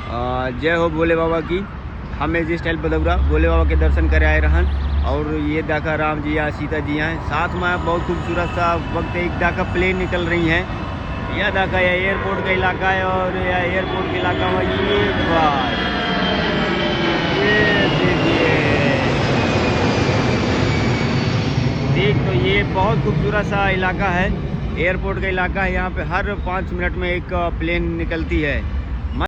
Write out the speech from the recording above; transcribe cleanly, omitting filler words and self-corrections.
जय हो भोले बाबा की। हमें जिस स्टाइल बदौरा भोले बाबा के दर्शन करे आए रहन। और ये देखा राम जी यहाँ सीता जी हैं साथ में। बहुत खूबसूरत सा वक्त एक दाका प्लेन निकल रही हैं। यह देखा यह एयरपोर्ट का इलाका है और यह एयरपोर्ट के इलाका में ये देखिए तो ये बहुत खूबसूरत सा इलाका है। एयरपोर्ट का इलाका है। यहाँ पे हर 5 मिनट में एक प्लेन निकलती है।